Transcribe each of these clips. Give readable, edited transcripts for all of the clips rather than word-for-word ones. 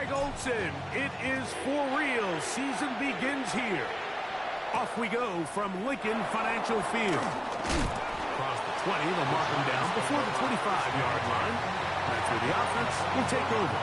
It is for real. Season begins here. Off we go from Lincoln Financial Field. Across the 20, they'll mark him down before the 25-yard line. That's where the offense will take over.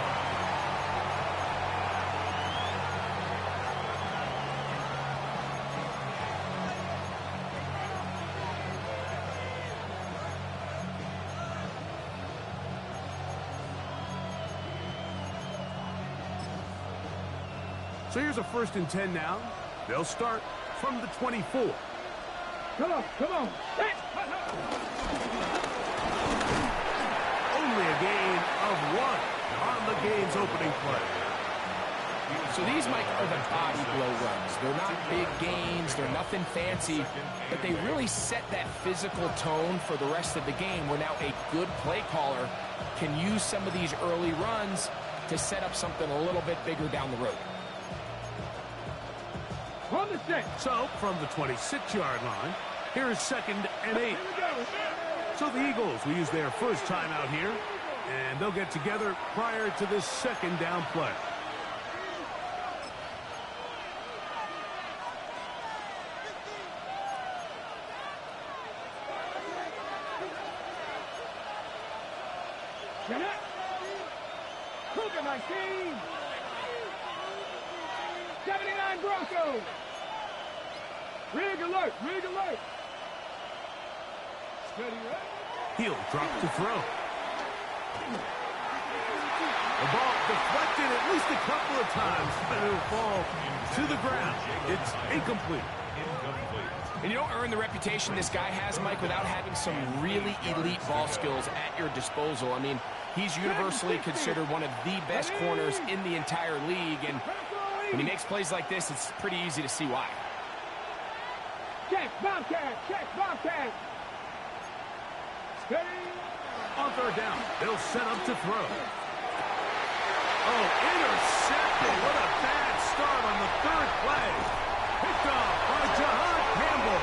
So here's a 1st and 10 now. They'll start from the 24. Come on, come on. Only a gain of 1 on the game's opening play. So these, Mike, are the body blow runs. They're not big gains. They're nothing fancy. But they really set that physical tone for the rest of the game where now a good play caller can use some of these early runs to set up something a little bit bigger down the road. On the set. So, from the 26-yard line, here's 2nd and 8. So the Eagles will use their first time out here, and they'll get together prior to this 2nd down play. Get it. Look at my team. 79 Broncos. Rig alert, rig alert. Steady right. He'll drop to throw. The ball deflected at least a couple of times, but it'll fall to the ground. It's incomplete. And you don't earn the reputation this guy has, Mike, without having some really elite ball skills at your disposal. I mean, he's universally considered one of the best corners in the entire league, and when he makes plays like this, it's pretty easy to see why. Check, Bobcat, check, Bobcat. Steady. On 3rd down, they'll set up to throw. Oh, intercepted. What a bad start on the 3rd play. Picked off by Jahan Campbell.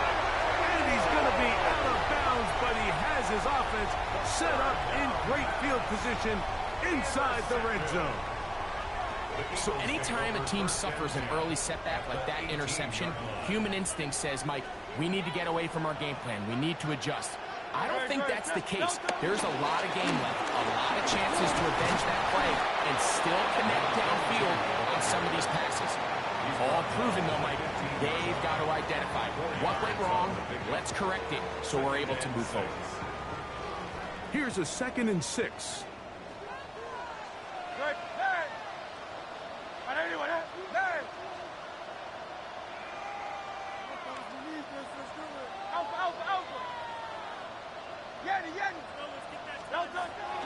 And he's going to be out of bounds, but he has his offense set up in great field position inside the red zone. So anytime a team suffers an early setback like that interception, human instinct says, Mike, we need to get away from our game plan. We need to adjust. I don't think that's the case. There's a lot of game left, a lot of chances to avenge that play and still connect downfield on some of these passes. All proven, though, Mike, they've got to identify what went wrong, let's correct it so we're able to move forward. Here's a 2nd and 6.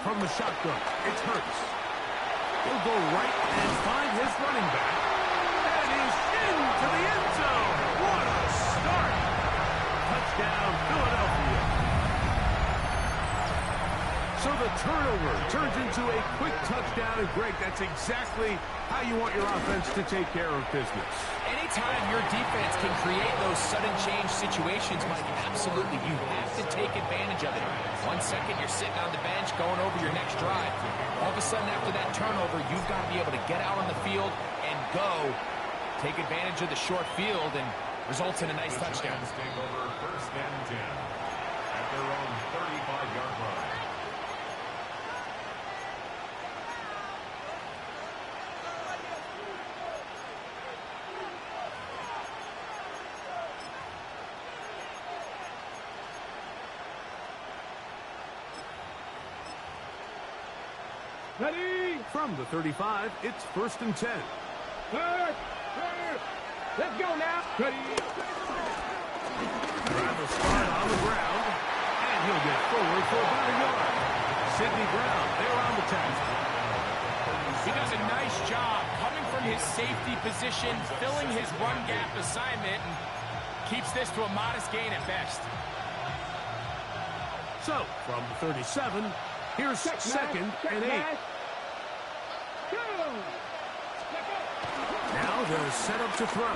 From the shotgun, it's Hurts. He'll go right and find his running back. And he's into the end zone. What a start. Touchdown, Philadelphia. So the turnover turns into a quick touchdown. And Greg, that's exactly how you want your offense to take care of business. Anytime your defense can create those sudden change situations, Mike, absolutely, you have to take advantage of it. 1 second, you're sitting on the bench going over your next drive. All of a sudden, after that turnover, you've got to be able to get out on the field and go. Take advantage of the short field and results in a nice touchdown. Take over 1st and 10 at their own 35-yard line. Ready. From the 35, it's 1st and 10. Third. Let's go now. Ready. Driver start on the ground, and he'll get forward for about a yard. Sidney Brown, they're on the task. He does a nice job coming from his safety position, filling his run gap assignment, and keeps this to a modest gain at best. So, from the 37, here's 2nd and 8. Now they'll set up to throw.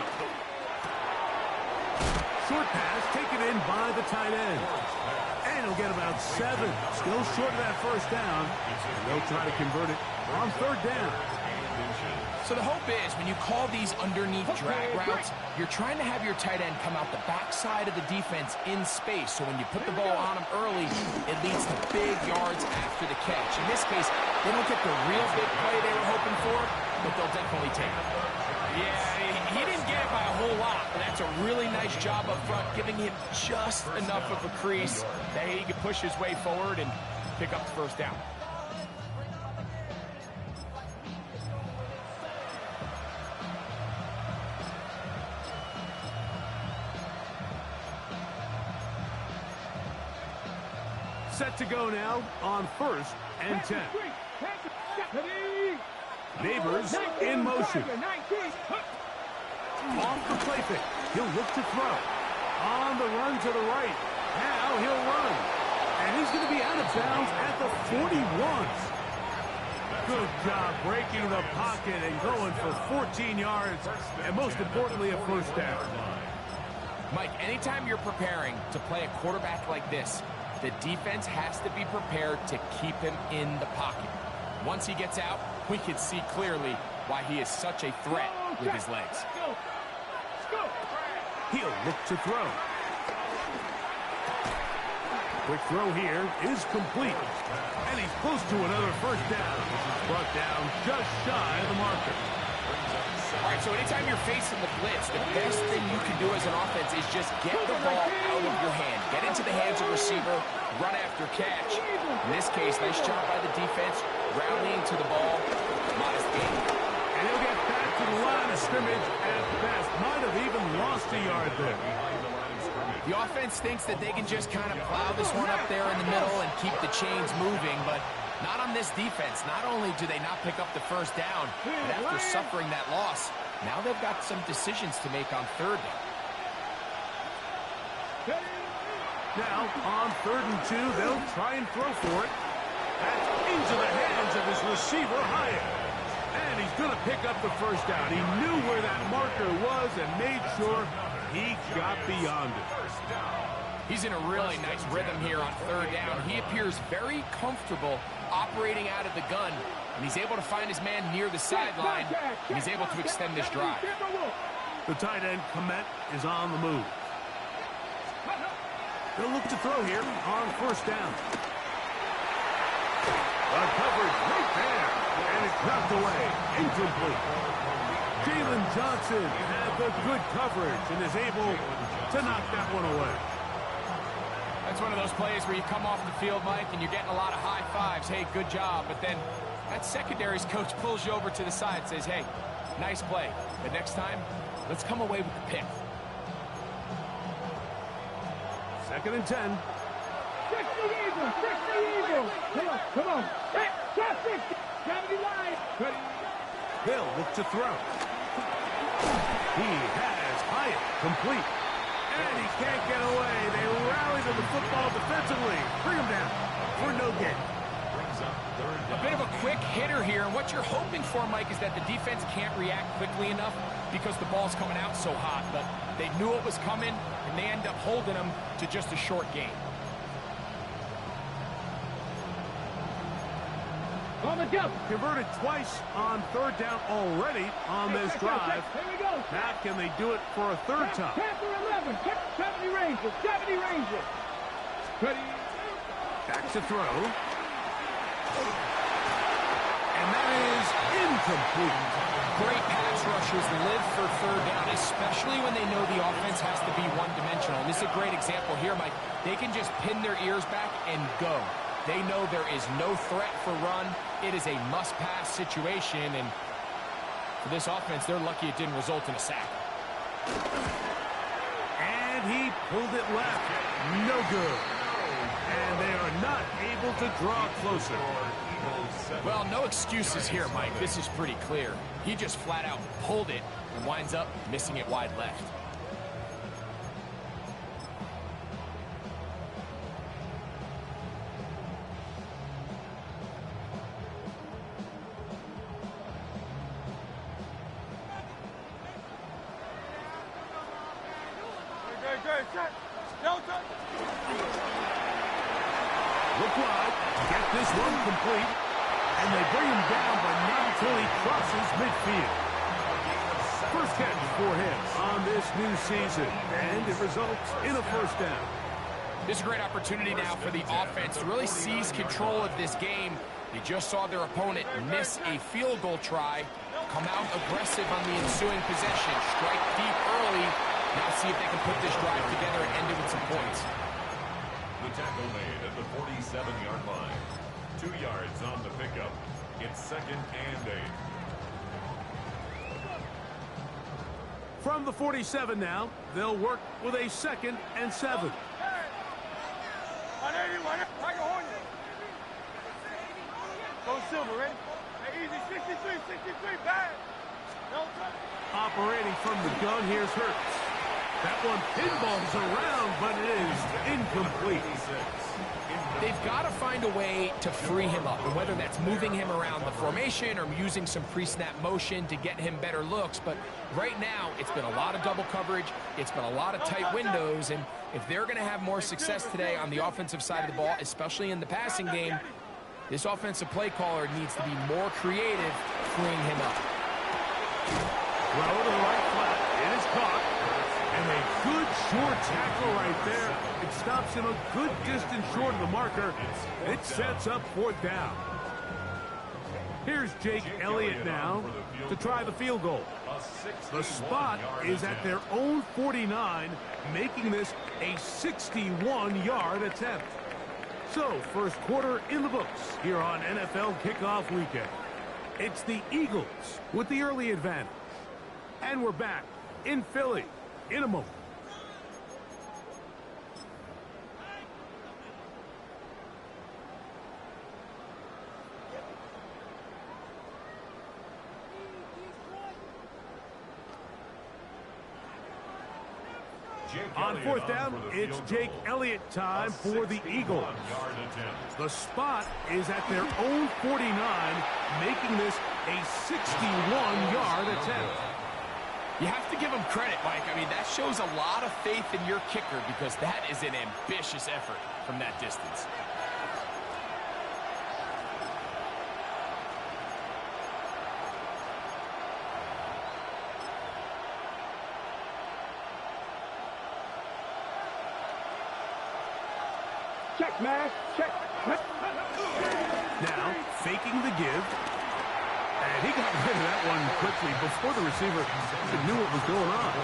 Short pass taken in by the tight end. And he'll get about 7. Still short of that 1st down. And they'll try to convert it on 3rd down. So the hope is when you call these underneath drag routes, you're trying to have your tight end come out the backside of the defense in space. So when you put the ball on him early, it leads to big yards after the catch. In this case, they don't get the real big play they were hoping for, but they'll definitely take it. Yeah, he didn't get it by a whole lot, but that's a really nice job up front, giving him just enough of a crease that he can push his way forward and pick up the first down. Set to go now on 1st and 10. Neighbors in motion. Off the play fake. He'll look to throw. On the run to the right. Now he'll run. And he's going to be out of bounds at the 41. Good job breaking the pocket and going for 14 yards. And most importantly, a first down. Mike, anytime you're preparing to play a quarterback like this, the defense has to be prepared to keep him in the pocket. Once he gets out, we can see clearly why he is such a threat with his legs. He'll look to throw. Quick throw here is complete. And he's close to another first down. Brought down just shy of the marker. All right, so anytime you're facing the blitz, the best thing you can do as an offense is just get the ball out of your hand. Get into the hands of the receiver, run after catch. In this case, nice job by the defense, rallying to the ball. Modest gain. And he'll get back to the line of scrimmage at best. Might have even lost a yard there. The offense thinks that they can just kind of plow this one up there in the middle and keep the chains moving, but not on this defense. Not only do they not pick up the first down, but after suffering that loss, now they've got some decisions to make on 3rd down. Now, on 3rd and 2, they'll try and throw for it. That's into the hands of his receiver, Hyatt. And he's going to pick up the first down. He knew where that marker was and made sure he got beyond it. He's in a really nice rhythm here on 3rd down. He appears very comfortable operating out of the gun, and he's able to find his man near the sideline, and he's able to extend this drive. The tight end, Komet, is on the move. They'll look to throw here on 1st down. The coverage right there, and it's knocked away. Incomplete. Jalen Johnson had the good coverage and is able to knock that one away. That's one of those plays where you come off the field, Mike, and you're getting a lot of high fives. Hey, good job. But then that secondary's coach pulls you over to the side and says, hey, nice play. But next time, let's come away with the pick. 2nd and 10. Fix the eagle! Fix the eagle! Come on! Hey, stop it! Gravity line! They'll look to throw. He has Hyatt complete. And he can't get away. They rally to the football defensively. Bring him down for no gain. A bit of a quick hitter here. And what you're hoping for, Mike, is that the defense can't react quickly enough because the ball's coming out so hot. But they knew it was coming, and they end up holding them to just a short gain. On the jump! Converted twice on 3rd down already on this drive. Here we go! Now can they do it for a 3rd time? Panther 11! 70 Rangers! 70 Rangers! Ready? Back to throw. And that is incomplete. Great pass rushers live for 3rd down, especially when they know the offense has to be one-dimensional. And this is a great example here, Mike. They can just pin their ears back and go. They know there is no threat for run. It is a must-pass situation, and for this offense, they're lucky it didn't result in a sack. And he pulled it left. No good. And they are not able to draw closer. Well, no excuses here, Mike. This is pretty clear. He just flat out pulled it and winds up missing it wide left. Look wide. Get this one complete. And they bring him down, but not until he crosses midfield. First catch for him on this new season, and it results in a first down. This is a great opportunity now for the offense to really seize control of this game. They just saw their opponent miss a field goal try, come out aggressive on the ensuing possession, strike deep early. Now see if they can put this drive together and end it with some points. The tackle made at the 47-yard line. 2 yards on the pickup. It's 2nd and 8. From the 47 now, they'll work with a 2nd and 7. Go Silver, ready? Hey, easy, 63, 63, bad. Operating from the gun, here's Hurts. That one pinballs around, but it is incomplete. They've got to find a way to free him up, and whether that's moving him around the formation or using some pre-snap motion to get him better looks. But right now, it's been a lot of double coverage. It's been a lot of tight windows, and if they're going to have more success today on the offensive side of the ball, especially in the passing game, this offensive play caller needs to be more creative freeing him up. Throw to the right flat. It is caught. And a good short tackle right there. It stops him a good distance short of the marker. It sets up 4th down. Here's Jake Elliott now to try the field goal. The spot is at their own 49, making this a 61-yard attempt. So, first quarter in the books here on NFL Kickoff Weekend. It's the Eagles with the early advantage. And we're back in Philly in a moment. On 4th down, it's Jake Elliott time for the Eagles. The spot is at their own 49, making this a 61-yard attempt. You have to give him credit, Mike. I mean, that shows a lot of faith in your kicker because that is an ambitious effort from that distance. Check, man. Check. Now, faking the give. And he got rid of that one quickly before the receiver even knew what was going on.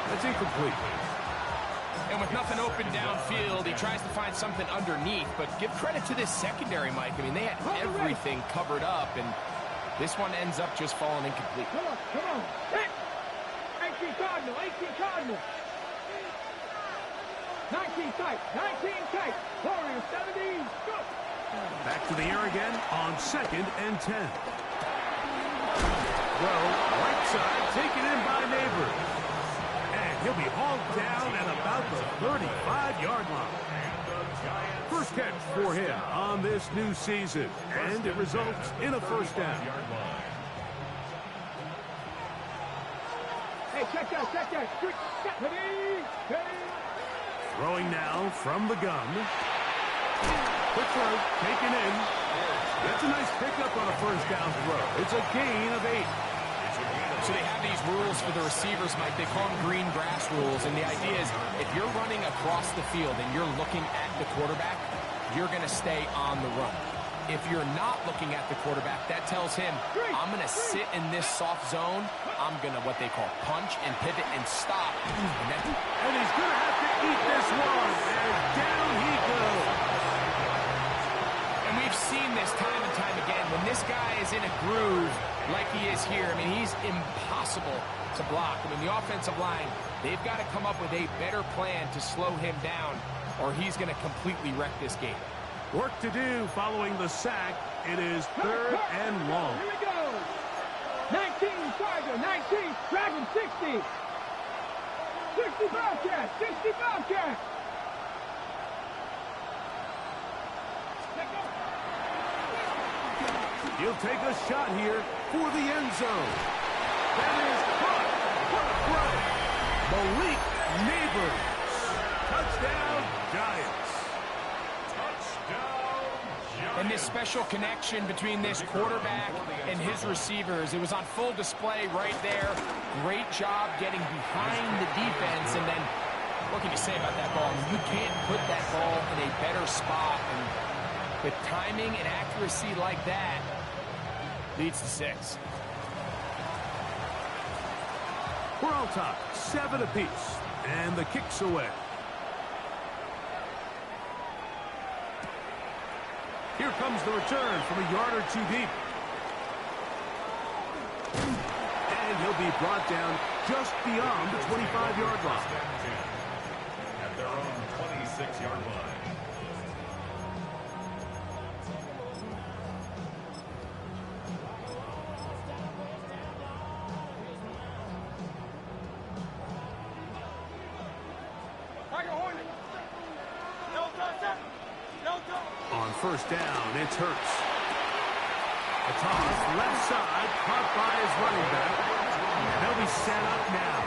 That's incomplete. And with nothing open downfield, he tries to find something underneath. But give credit to this secondary, Mike. I mean, they had everything covered up, and this one ends up just falling incomplete. Come on, come on. 18 Cardinal, 18 Cardinal. 19 tight, 19 tight. Warriors, 70s, go. Back to the air again on 2nd and 10. Throw, right side, taken in by Neighbors. And he'll be hauled down at about the 35-yard line. First catch for him on this new season, and it results in a first down. Hey, check that, check that. Ready, ready. Throwing now from the gun. Quick throw, taken in. That's a nice pickup on a first down throw. It's a gain of 8. So they have these rules for the receivers, Mike. They call them green grass rules. And the idea is if you're running across the field and you're looking at the quarterback, you're going to stay on the run. If you're not looking at the quarterback, that tells him, I'm going to sit in this soft zone. I'm going to what they call punch and pivot and stop. And he's going to have to eat this one. And down he goes. And we've seen this time and time again. When this guy is in a groove like he is here, I mean, he's impossible to block. I mean, the offensive line, they've got to come up with a better plan to slow him down, or he's going to completely wreck this game. Work to do following the sack. It is 3rd and long. Here we go. 19 Charger, 19, Dragon 60. 60 Bobcat, 60 Bobcat. He'll take a shot here for the end zone. That is caught. What a throw. Malik Neighbors. Touchdown, Giants. And And this special connection between this quarterback and his receivers, it was on full display right there. Great job getting behind the defense. And then, what can you say about that ball? I mean, you can't put that ball in a better spot. And with timing and accuracy like that, leads to 6. We're all tied, 7 apiece, and the kick's away. Here comes the return from a yard or 2 deep. And he'll be brought down just beyond the 25-yard line. At their own 26-yard line. On first down, it's Hurts. A toss, left side, caught by his running back. And they'll be set up now.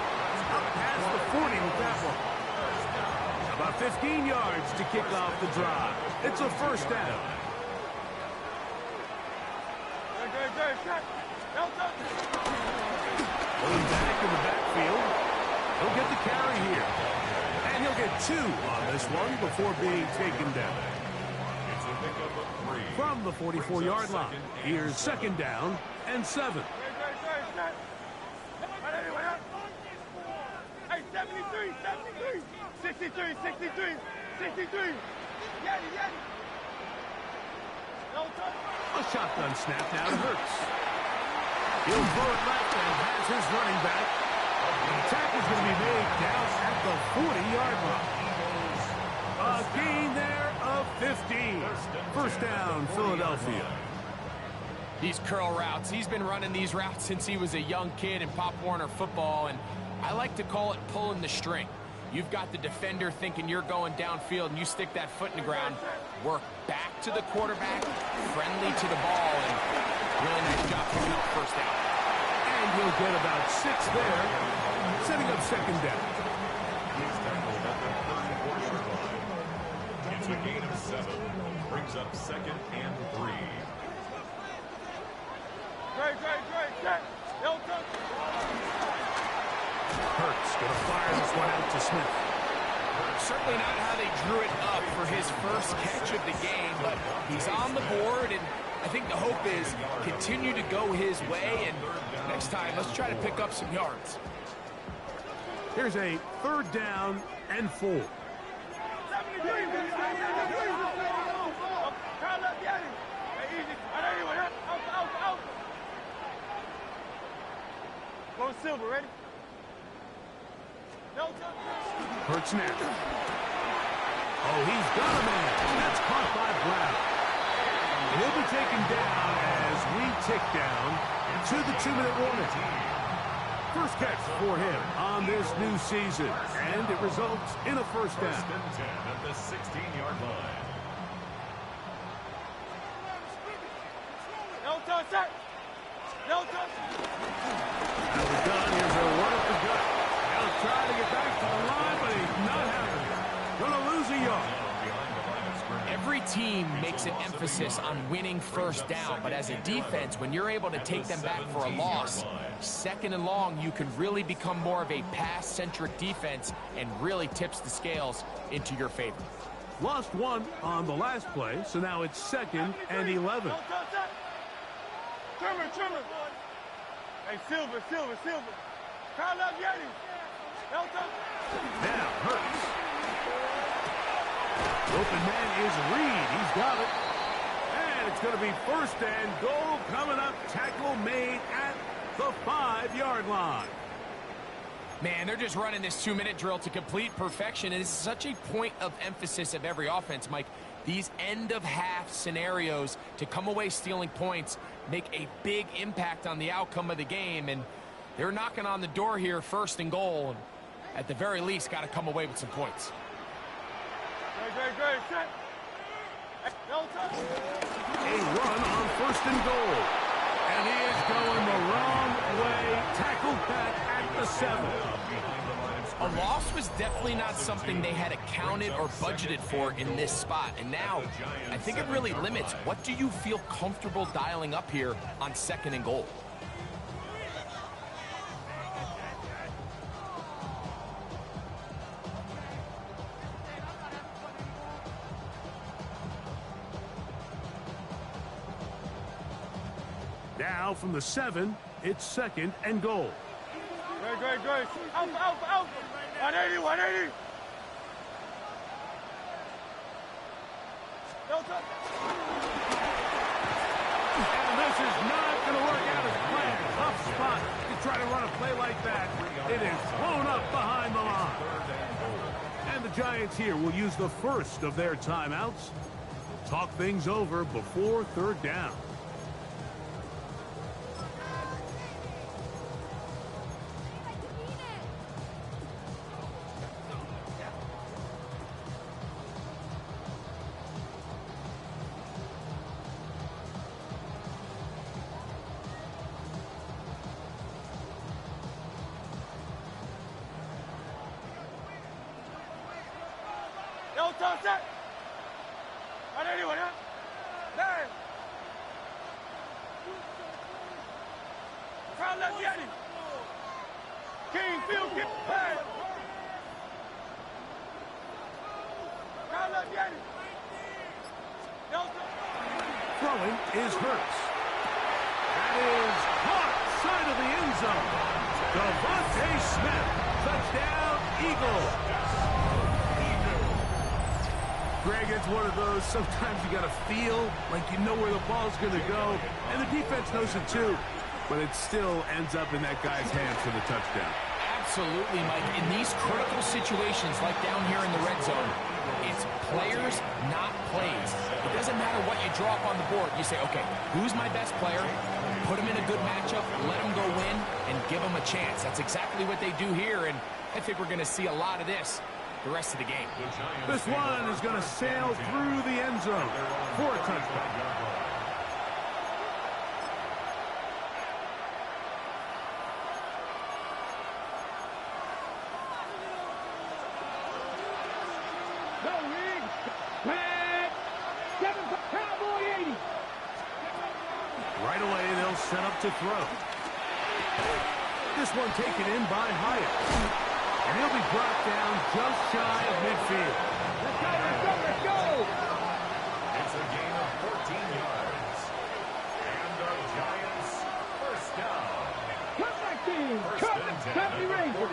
Up past the 40 with that one. About 15 yards to kick off the drive. It's a first down. Pulling back in the backfield. He'll get the carry here. And he'll get 2 on this one before being taken down. From the 44-yard line, here's second down and 7. Hey, 73, 63, 63. A shotgun snap now to Hurts. He'll throw it left and has his running back. The tackle's going to be made down at the 40-yard line. A gain there of 15. First down, Philadelphia. These curl routes, he's been running these routes since he was a young kid in Pop Warner football, and I like to call it pulling the string. You've got the defender thinking you're going downfield, and you stick that foot in the ground, work back to the quarterback, friendly to the ball, and really nice job picking up first down. And he'll get about 6 there, setting up second down. He's tackled at the 34-yard line. It's a gain of 7. Brings up second and 3. Hurts going to fire this one out to Smith. Certainly not how they drew it up for his first catch of the game, but he's on the board, and I think the hope is continue to go his way, and next time, let's try to pick up some yards. Here's a third down and 4. Go Silver, ready? Hurts now. Oh, he's got a man. That's caught by Brown. And he'll be taken down as we tick down to the 2-minute warning. First catch for him on this new season, and it results in a first down. First and 10 at the 16-yard line. No touch, sir. No touch. Now we're done. Here's a run up the gut. Now trying to get back to the line, but he's not having it. Going to lose a yard. Every team makes an emphasis on winning first down, but as a defense, when you're able to take them back for a loss, second and long, you can really become more of a pass-centric defense and really tips the scales into your favor. Lost 1 on the last play, so now it's second and 11. Trimmer. Hey, Silver. Call up Yeti. Now Hurts. Open man is Reed. He's got it. And it's going to be first and goal coming up. Tackle made at the 5-yard line. Man, they're just running this 2-minute drill to complete perfection, and it's such a point of emphasis of every offense, Mike. These end-of-half scenarios to come away stealing points make a big impact on the outcome of the game, and they're knocking on the door here, first and goal, and at the very least, got to come away with some points. Great. Set. A run on first and goal. And he is going the wrong way. Tackled back at the 7. A loss was definitely not something they had accounted or budgeted for in this spot. And now, I think it really limits what do you feel comfortable dialing up here on 2nd and goal. Now from the 7, it's 2nd and goal. Great. Alpha. 180, 180. And this is not going to work out as planned. Tough spot to try to run a play like that. It is blown up behind the line. And the Giants here will use the first of their timeouts. Talk things over before 3rd down. Toss it. 180, 180. There. Crowd left Yeti. King, field kick. Hey. Crowd left Yeti. Throwing is Hurts. That is caught side of the end zone. Devontae Smith. Touchdown, Eagles. Greg, it's one of those, sometimes you got to feel like you know where the ball's going to go, and the defense knows it too, but it still ends up in that guy's hands for the touchdown. Absolutely, Mike. In these critical situations, like down here in the red zone, it's players, not plays. It doesn't matter what you draw up on the board. You say, okay, who's my best player? Put him in a good matchup, let him go win, and give him a chance. That's exactly what they do here, and I think we're going to see a lot of this the rest of the game. This one is going to sail through the end zone for a touchdown. Right away, they'll set up to throw. This one taken in by Hyatt. And he'll be brought down just shy of midfield. Let's go. It's a gain of 14 yards. And the Giants first down. Cut that team. Cut the Ranger.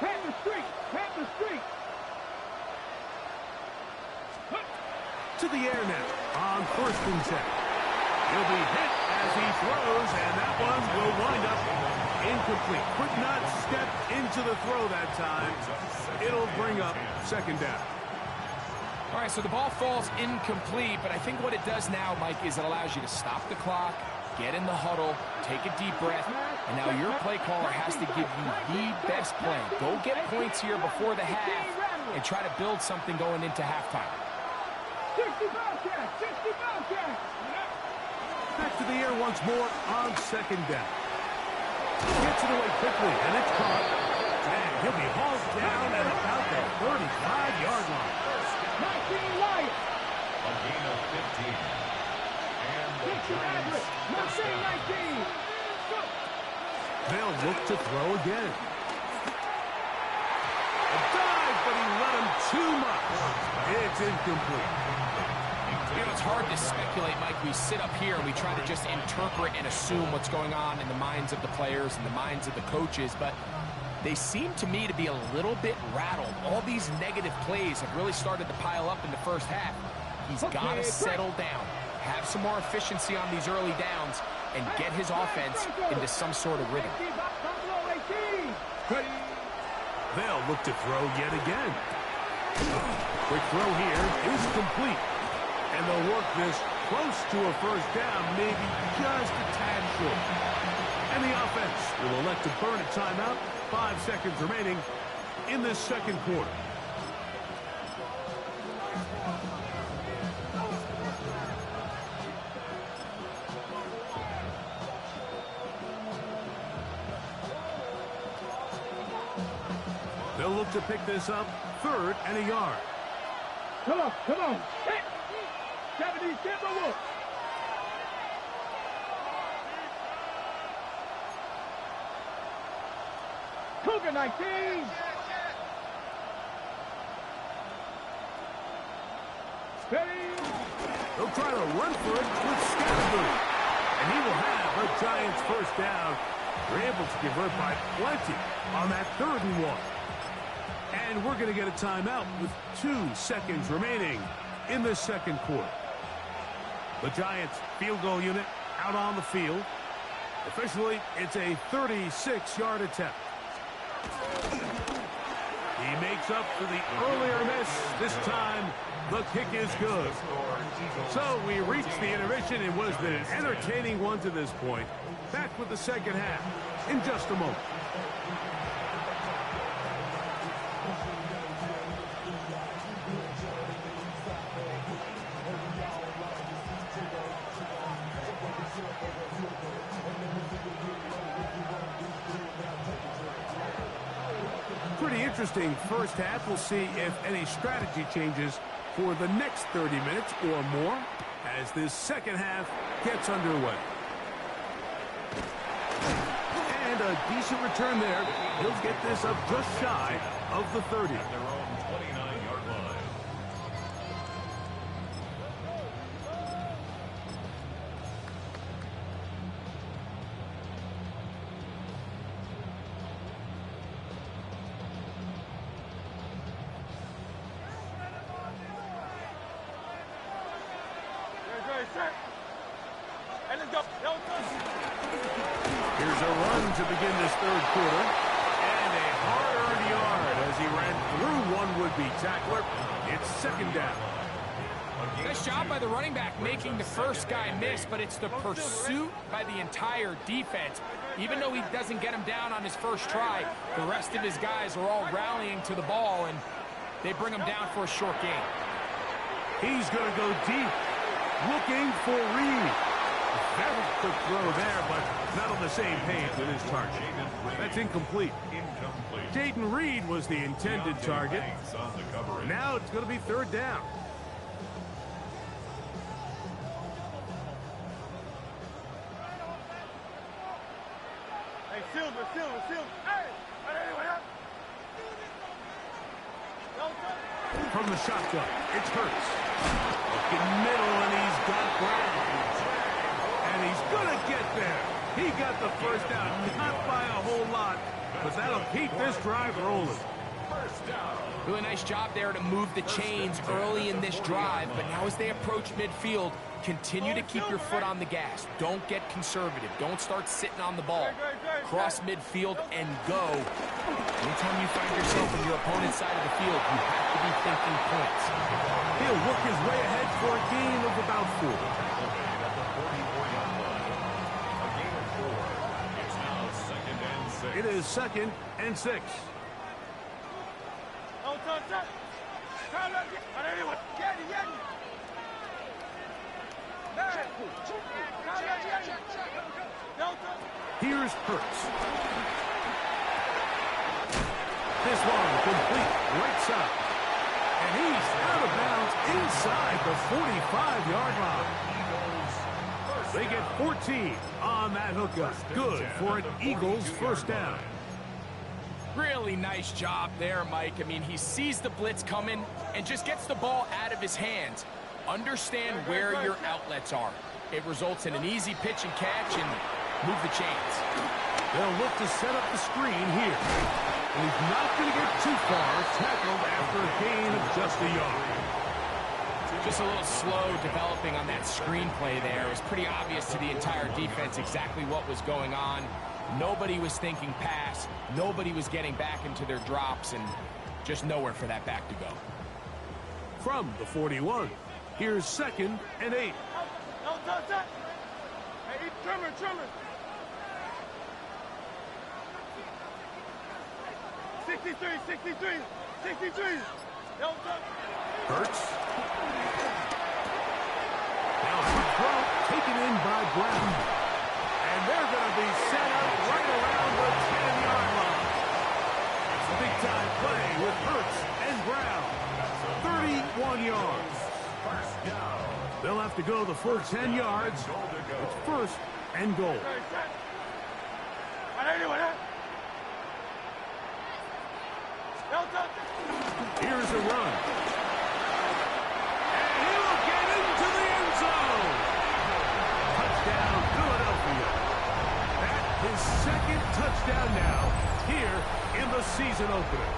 Panther streak. To the air now on 1st and 10. He'll be hit as he throws, and that one will wind up incomplete. Could not step into the throw that time. It'll bring up 2nd down. All right, so the ball falls incomplete, but I think what it does now, Mike, is it allows you to stop the clock, get in the huddle, take a deep breath, and now your play caller has to give you the best play. Go get points here before the half and try to build something going into halftime. 60 Bobcats. Back to the air once more on 2nd down. Gets it away quickly, and it's caught. And he'll be hauled down at about the 35-yard line. 19 Lions. A gain of 15. And the 60 Giants first down. 19. They'll look to throw again. A dive, but he let him too much. It's incomplete. You know, it's hard to speculate, Mike. We sit up here and we try to just interpret and assume what's going on in the minds of the players and the minds of the coaches, but they seem to me to be a little bit rattled. All these negative plays have really started to pile up in the first half. He's got to settle down, have some more efficiency on these early downs, and get his offense into some sort of rhythm. They'll look to throw yet again. Quick throw here is complete. And they'll work this close to a first down, maybe just a tad short. And the offense will elect to burn a timeout. 5 seconds remaining in this 2nd quarter. look to pick this up, 3rd and a yard. Come on, come on. Hey! 70 Timberwolves. Cougar 19. Steady. They'll try to run for it with Scatterboo. And he will have a Giants first down. They're able to convert by plenty on that 3rd and 1. And we're going to get a timeout with 2 seconds remaining in the 2nd quarter. The Giants field goal unit out on the field. Officially, it's a 36-yard attempt. He makes up for the earlier miss. This time, the kick is good. So we reached the intermission. It was an entertaining one to this point. Back with the second half in just a moment. Pretty interesting first half. We'll see if any strategy changes for the next 30 minutes or more as this second half gets underway. And a decent return there. He'll get this up just shy of the 30. At their own 29-yard line. Here's a run to begin this 3rd quarter. And a hard-earned yard as he ran through one would-be tackler. It's 2nd down. Nice job by the running back making the first guy miss, but it's the pursuit by the entire defense. Even though he doesn't get him down on his first try, the rest of his guys are all rallying to the ball, and they bring him down for a short gain. He's going to go deep, looking for Reed. Very quick throw there, but not on the same page with his target. That's incomplete. Jaden Reed was the intended target. Now it's going to be 3rd down. Hey, Silver. Hey! From the shotgun, it's Hurts. Looking middle, and he's got Brown. And he's going to get there. He got the first down, not by a whole lot, but that'll keep this drive rolling. Really nice job there to move the chains early in this drive, but now as they approach midfield, continue to keep your foot on the gas. Don't get conservative. Don't start sitting on the ball. Cross midfield and go. Anytime you find yourself on your opponent's side of the field, you have to be thinking points. He'll work his way ahead for a gain of about 4. It is 2nd and 6. Here's Hurts. This one complete right side. And he's out of bounds inside the 45-yard line. They get 14 on that hookup. Good for an Eagles first down. Really nice job there, Mike. I mean, he sees the blitz coming and just gets the ball out of his hands. Understand where your outlets are. It results in an easy pitch and catch and move the chains. They'll look to set up the screen here. And he's not going to get too far, tackled after a gain of just a yard. Just a little slow developing on that screenplay there. It was pretty obvious to the entire defense exactly what was going on. Nobody was thinking pass. Nobody was getting back into their drops, and just nowhere for that back to go. From the 41, here's 2nd and 8. Hey, Trimmer. 63. Hurts. Now throw taken in by Brown. And they're going to be set up right around the 10-yard line. It's a big-time play They'll have to go the full 10 yards. It's first and goal. Here's a run. And he'll get into the end zone. Touchdown, Philadelphia. That's his second touchdown now here in the season opener.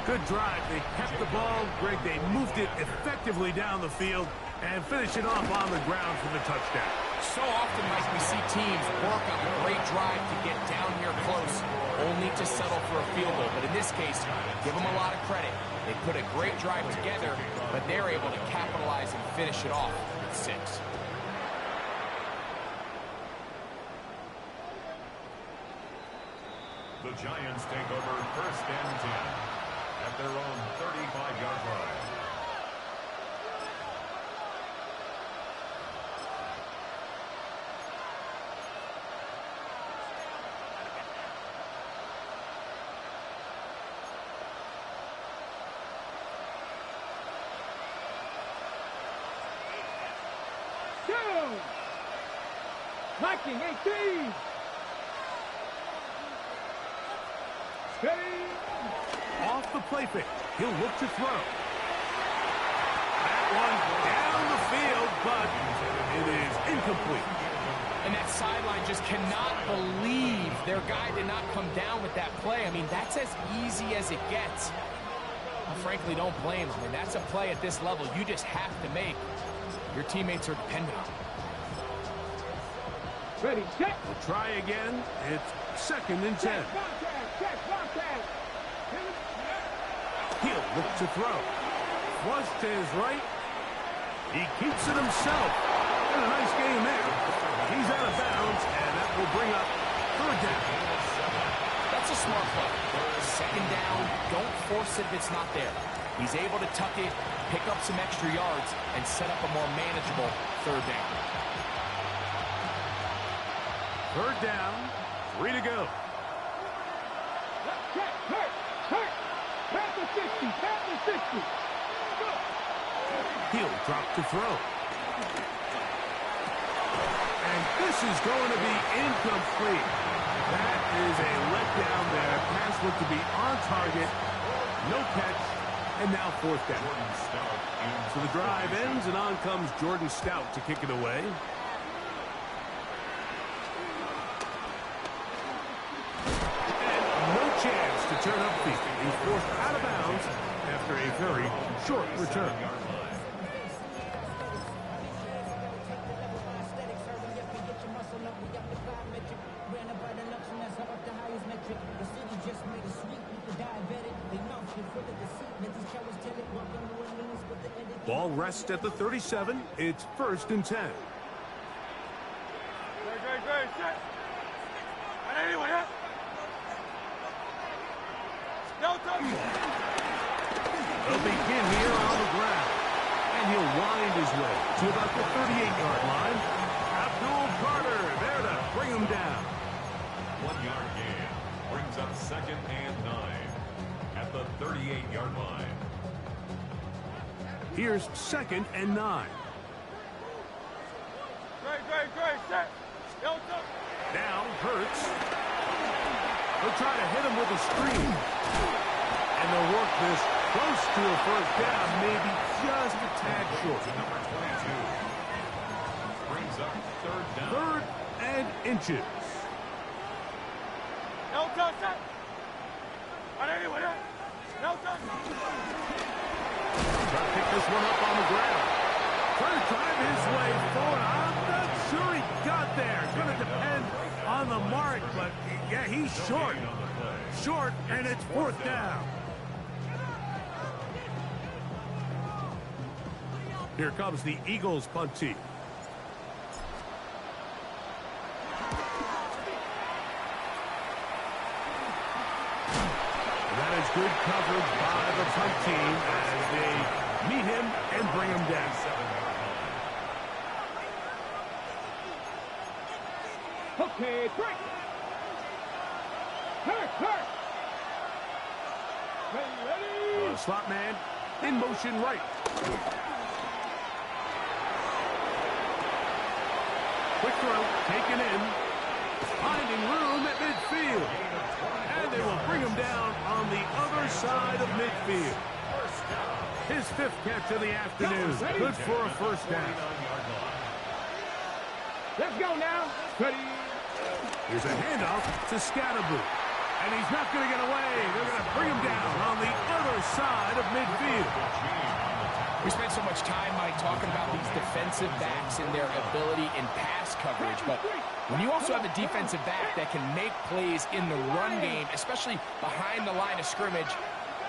Good drive. They kept the ball. Greg, they moved it effectively down the field and finish it off on the ground for the touchdown. So often, Mike, we see teams work on a great drive to get down here close, only to settle for a field goal. But in this case, give them a lot of credit. They put a great drive together, but they're able to capitalize and finish it off with 6. The Giants take over first and 10 at their own 35-yard line. Viking 18. Steady. Off the play fake. He'll look to throw. That one down the field, but it is incomplete. And that sideline just cannot believe their guy did not come down with that play. I mean, that's as easy as it gets. I frankly don't blame him. I mean, that's a play at this level you just have to make. Your teammates are dependent on it. Ready, set. We'll try again. It's second and 10. Check, contact. He'll look to throw. Flush to his right. He keeps it himself. And a nice game there. He's out of bounds, and that will bring up third down. That's a smart play. Second down, don't force it if it's not there. He's able to tuck it, pick up some extra yards, and set up a more manageable third down. Third down, 3 to go. Hurt. Pass the 60. Go. He'll drop to throw. And this is going to be incomplete. That is a letdown there. Pass looked to be on target. No catch. And now fourth down. So the drive ends, and on comes Jordan Stout to kick it away. Chance to turn upfield. He's forced out of bounds after a very short return. Ball rests at the 37. It's first and 10. Great. Set. Anyone yet? They'll begin here on the ground. And he'll wind his way to about the 38-yard line. Abdul Carter there to bring him down. 1 yard gain brings up second and 9 at the 38-yard line. Here's second and 9. Great. Set. Now Hurts. They'll try to hit him with a screen. And they'll work this close to a first down, maybe just a tad short. Number 22 brings up third down. Third and inches. No touchdown. No touchdown. Try to pick this one up on the ground. Trying to drive his way forward. I'm not sure he got there. It's going to depend on the mark, but yeah, he's short. Short, and it's fourth down. Here comes the Eagles punt team. And that is good coverage by the punt team as they meet him and bring him down. Okay, break. Hurt. Ready. Slot man in motion right. Quick throw, taken in. Finding room at midfield. And they will bring him down on the other side of midfield. His 5th catch of the afternoon. Good for a first down. Let's go now. Ready. Here's a handoff to Scatterboo. And he's not going to get away. They're going to bring him down on the other side of midfield. We spent so much time, Mike, talking about these defensive backs and their ability in pass coverage. But when you also have a defensive back that can make plays in the run game, especially behind the line of scrimmage,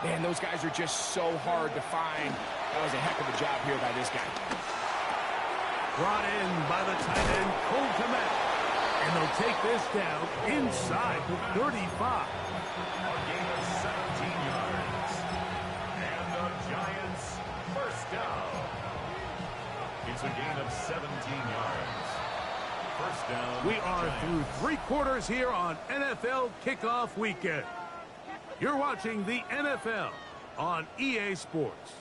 man, those guys are just so hard to find. That was a heck of a job here by this guy. Brought in by the tight end, Cole Kmet. And they'll take this down inside the 35. A gain of 17 yards. And the Giants first down. It's a gain of 17 yards. First down. We are through 3 quarters here on NFL Kickoff Weekend. You're watching the NFL on EA Sports.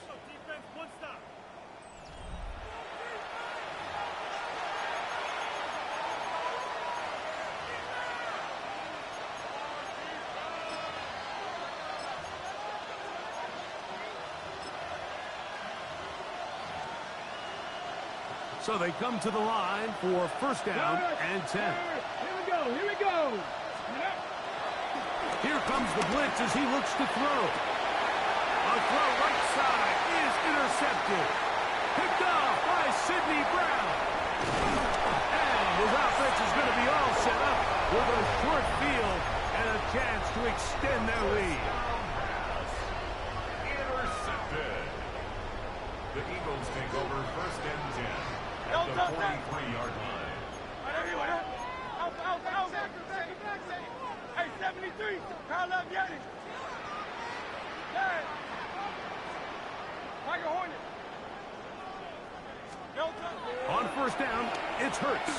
So they come to the line for first down and 10. Here we go. Here we go. Here comes the blitz as he looks to throw. A throw right side is intercepted. Picked off by Sidney Brown. And his offense is going to be all set up with a short field and a chance to extend their lead. Intercepted. The Eagles take over first and 10 at the 43-yard line. Hey, 73, Kyle Yetti. Tiger Hornet. On first down, it's Hurts.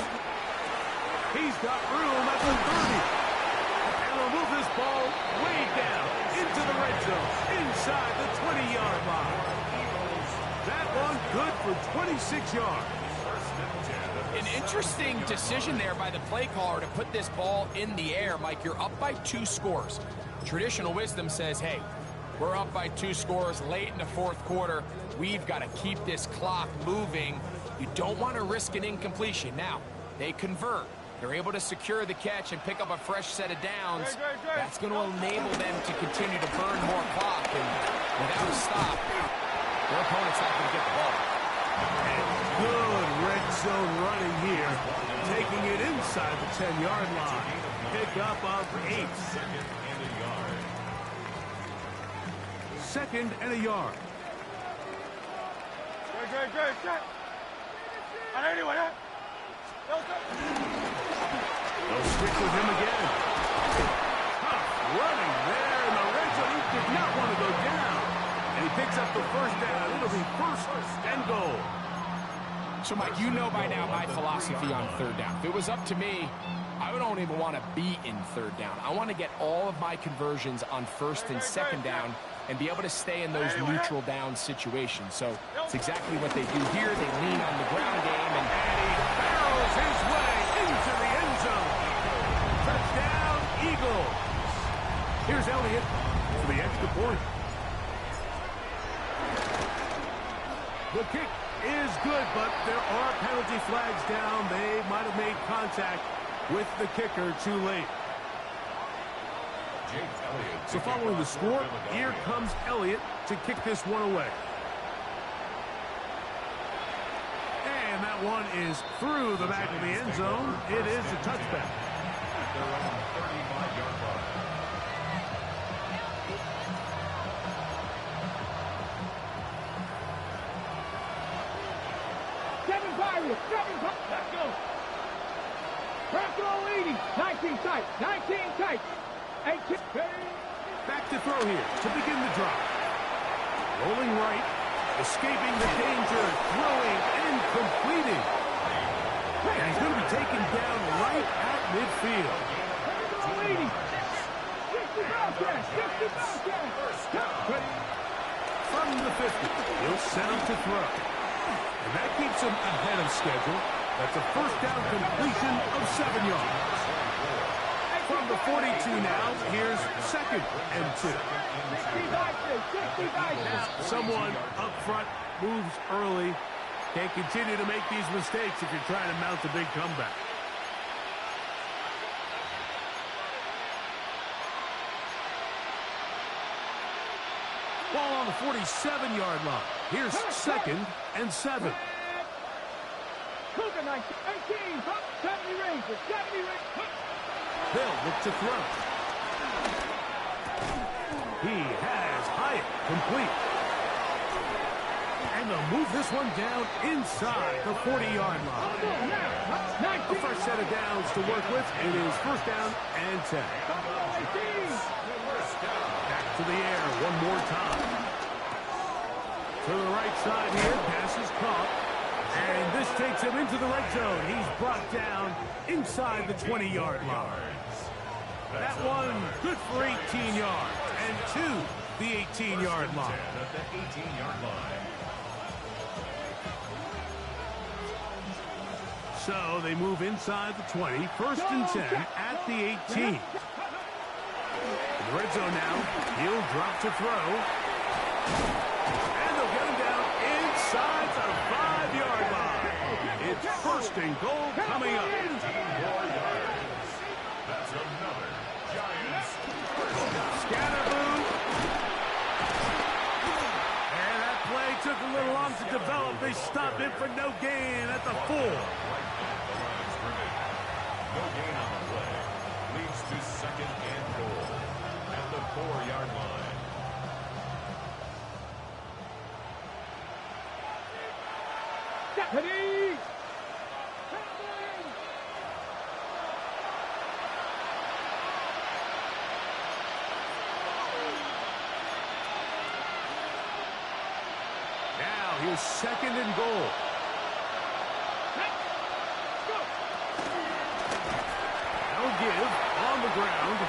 He's got room at the 30. And he'll move this ball way down into the red zone, inside the 20-yard line. That one good for 26 yards. An interesting decision there by the play caller to put this ball in the air. Mike, you're up by 2 scores. Traditional wisdom says, hey, we're up by 2 scores late in the 4th quarter. We've got to keep this clock moving. You don't want to risk an incompletion. Now, they convert. They're able to secure the catch and pick up a fresh set of downs. That's going to enable them to continue to burn more clock. And without a stop, their opponent's not going to get the ball. And good red zone running here, taking it inside the 10-yard line. Pick up of 8. Second and a yard. They'll stick with him again. Tough running there in the red zone. He did not want to go down. And he picks up the first down. It'll be first and goal. So, Mike, you know by now my philosophy on third down. If it was up to me, I don't even want to be in third down. I want to get all of my conversions on first and second down and be able to stay in those neutral down situations. So it's exactly what they do here. They lean on the ground game, and he barrels his way into the end zone. Touchdown, Eagles. Here's Elliott for the extra point. The kick is good, but there are penalty flags down. They might have made contact with the kicker too late. So following the score, here comes Elliott to kick this one away. And that one is through the back of the end zone. It is a touchback. Their own 35-yard line. Let's go. Pressure leading. 19 tight. 19 tight. 18. Back to throw here to begin the drive. Rolling right, escaping the danger, throwing and completing. And he's going to be taken down right at midfield. Leading. 60 broadcast. 60 broadcast. From the 50, he'll set him to throw. And that keeps him ahead of schedule. That's a first down completion of 7 yards. From the 42 now, here's 2nd and 2. Someone up front moves early. Can't continue to make these mistakes if you're trying to mount a big comeback. Ball on the 47-yard line. Here's 2nd and 7. Cougar 19, 70 range, 70 range. They'll look to throw. He has Hyatt complete. And they'll move this one down inside the 40-yard line. A fresh set of downs to work with. It is first down and 10. Back to the air one more time. To the right side here. Pass is caught. And this takes him into the red zone. He's brought down inside the 20-yard line. That one good for 18 yards. And to the 18-yard line. At the 18-yard line. So they move inside the 20. First and 10 at the 18. In the red zone now. He'll drop to throw. And they'll get him down inside the 5-yard line. It's first and goal coming up. 18 more yards. That's another Giants first down. Scatterboo. And that play took a little long to develop. They stopped him for no gain at the 4. Right at the line of scrimmage. No gain on the play. Leads to 2nd and goal. At the 4-yard line. Deputy! Now here's 2nd and goal. They'll give on the ground.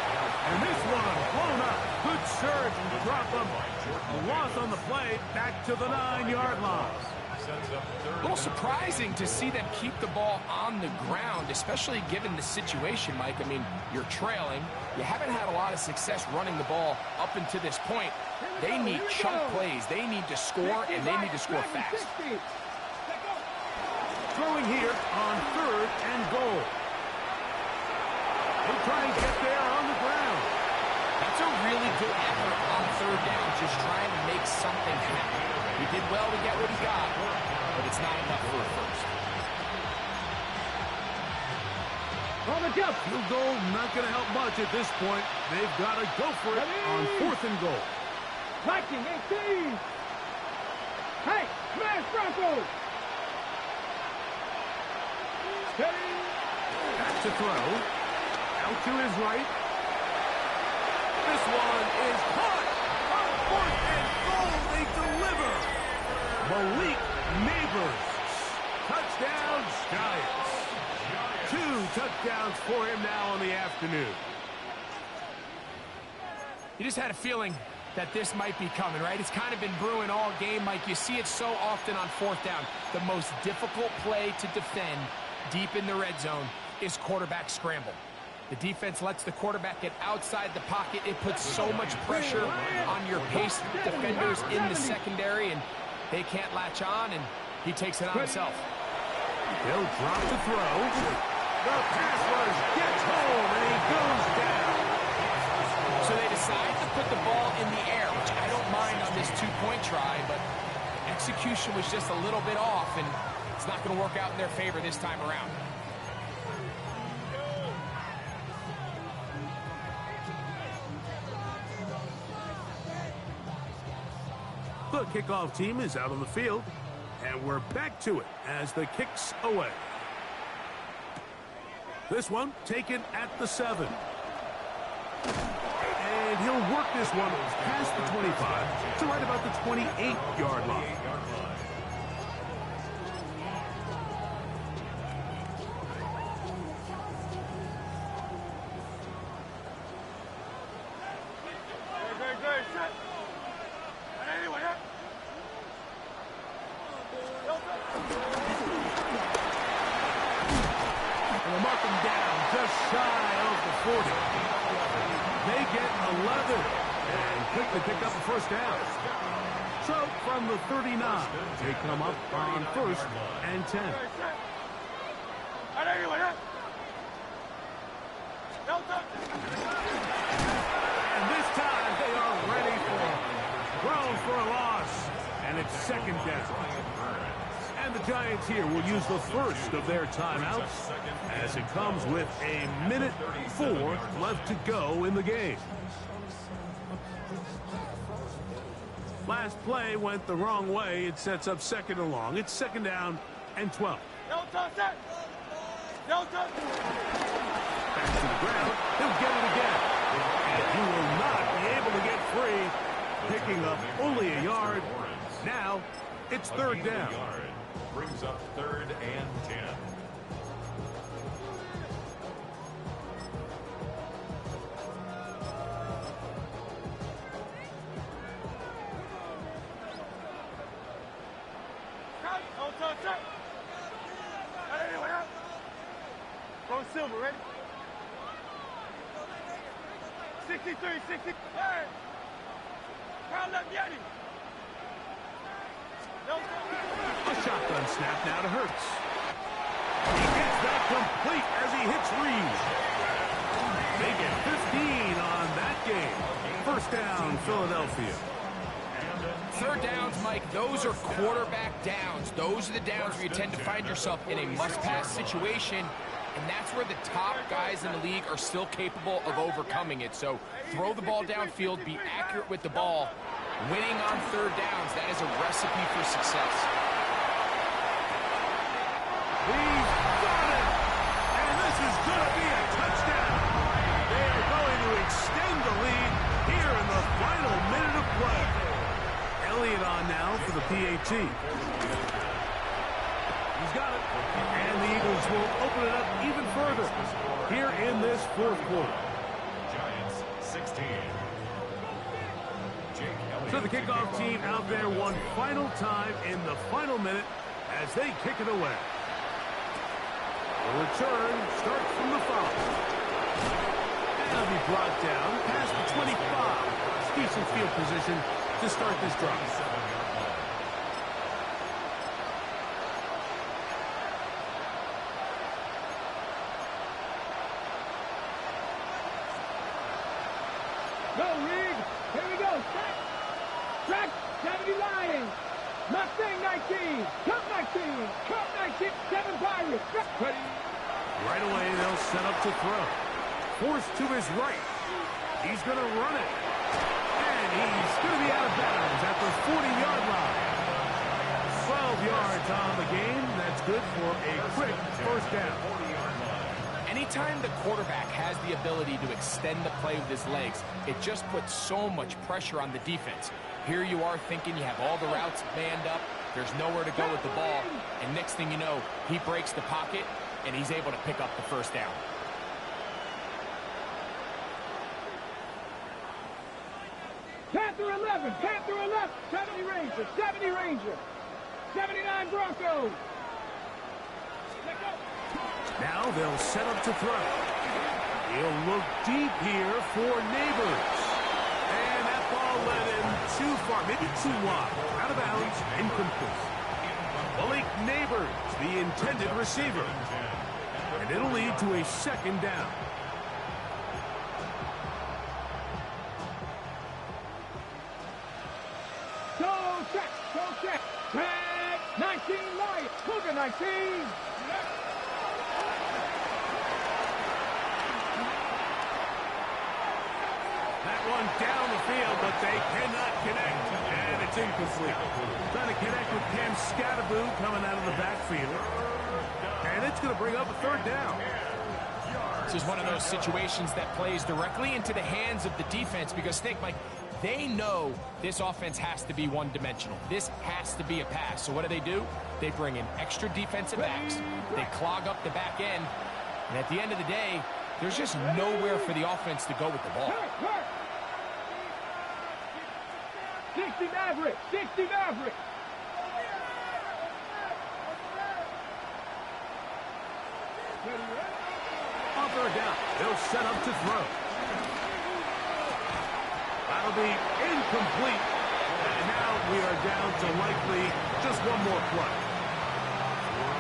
And this one blown up. Good surge and drop him. A loss on the play. Back to the 9-yard line. A little surprising to see them keep the ball on the ground, especially given the situation, Mike. I mean, you're trailing. You haven't had a lot of success running the ball up until this point. They need chunk plays. They need to score, and they need to score fast. Throwing here on 3rd and goal. He'll try and get there on the ground. That's a really good effort on 3rd down, just trying to make something happen. He did well to get what he got, but it's not enough for a first. On the jump. Field goal not going to help much at this point. They've got to go for it on 4th and goal. Viking 18. Hey, smash Broncos. Steady. Back to throw. Out to his right. This one is caught. On 4th and goal, they deliver. Malik Neighbors. Touchdown, Giants. 2 touchdowns for him now on the afternoon. You just had a feeling that this might be coming, right? It's kind of been brewing all game, Mike. You see it so often on 4th down. The most difficult play to defend deep in the red zone is quarterback scramble. The defense lets the quarterback get outside the pocket. It puts so much pressure on your pace defenders in the secondary, and they can't latch on, and he takes it on himself. He'll drop the throw. The pass rush gets home, and he goes down. So they decide to put the ball in the air, which I don't mind on this 2-point try, but execution was just a little bit off, and it's not going to work out in their favor this time around. The kickoff team is out on the field, and we're back to it as the kick's away. This one taken at the 7. And he'll work this one past the 25 to right about the 28-yard line. shy of the 40. They get 11 and quickly pick up a first down. So from the 39, they come up on 1st and 10. And this time they are ready for a loss. And it's 2nd down. And the Giants here will use the first of their timeouts as it comes with a minute 4 left to go in the game. Last play went the wrong way. It sets up 2nd and long. It's 2nd down and 12. Back to the ground. He'll get it again. And he will not be able to get free. Picking up only a yard. Now it's 3rd down. Brings up 3rd and 10. Go Silver, ready? 63, 60. Hey! Crown left Yeti. A shotgun snap now to Hurts. He gets that complete as he hits Reed. They get 15 on that game. 1st down, Philadelphia. 3rd downs, Mike, those are quarterback downs. Those are the downs where you tend to find yourself in a must-pass situation, and that's where the top guys in the league are still capable of overcoming it. So throw the ball downfield, be accurate with the ball. Winning on 3rd downs, that is a recipe for success. He's got it! And this is going to be a touchdown. They are going to extend the lead here in the final minute of play. Elliott on now for the PAT. He's got it. And the Eagles will open it up even further here in this 4th quarter. Giants 16. So the kickoff team out there one final time in the final minute as they kick it away. The return starts from the 5. And it'll be brought down past the 25. Decent field position to start this drive. Go, Reed. Here we go. Track 70 Lions. Mustang 19. Cup 19. Cup 19. 7 Pirates. Ready. Right away, they'll set up to throw. Forced to his right. He's going to run it. And he's going to be out of bounds at the 40-yard line. 12 yards on the game. That's good for a quick 1st down. Anytime the quarterback has the ability to extend the play with his legs, it just puts so much pressure on the defense. Here you are thinking you have all the routes manned up, there's nowhere to go with the ball, and next thing you know, he breaks the pocket, and he's able to pick up the 1st down. Panther 11. Panther 11. 70 Ranger. 70 Ranger. 79 Broncos. Now they'll set up to throw. He'll look deep here for Neighbors. And that ball led him too far, maybe too wide. Out of bounds, incomplete. Malik Neighbors, the intended receiver. And it'll lead to a 2nd down. Go check. Go check. Tag 19 Lions. Cougar 19. That one down the field, but they cannot connect. And it's incomplete. Trying to connect with Cam Scatterboo coming out of the backfield. And it's going to bring up a 3rd down. This is one of those situations that plays directly into the hands of the defense because think, Mike, they know this offense has to be one-dimensional. This has to be a pass. So what do? They bring in extra defensive backs. They clog up the back end. And at the end of the day, there's just nowhere for the offense to go with the ball. 60 Maverick. 60 Maverick. Off third down. They'll set up to throw. That'll be incomplete. And now we are down to likely just one more play.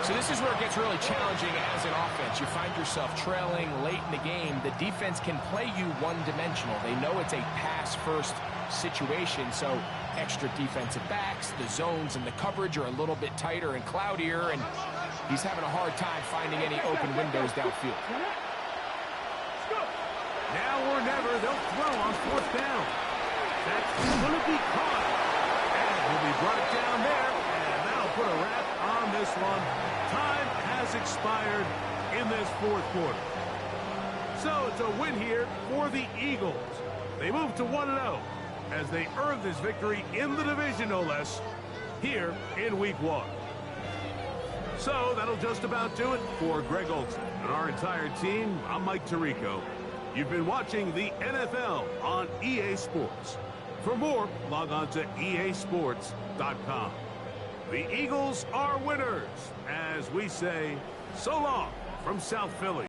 So this is where it gets really challenging as an offense. You find yourself trailing late in the game. The defense can play you one-dimensional. They know it's a pass-first situation, so extra defensive backs, the zones and the coverage are a little bit tighter and cloudier, and he's having a hard time finding any open windows downfield. Now or never, they'll throw on fourth down. That's going to be caught. And he'll be brought down there, and that'll put a wrap on this one. Time has expired in this fourth quarter. So it's a win here for the Eagles. They move to 1-0 as they earn this victory in the division, no less, here in Week 1. So that'll just about do it for Greg Olson and our entire team. I'm Mike Tirico. You've been watching the NFL on EA Sports. For more, log on to easports.com. The Eagles are winners, as we say so long from South Philly.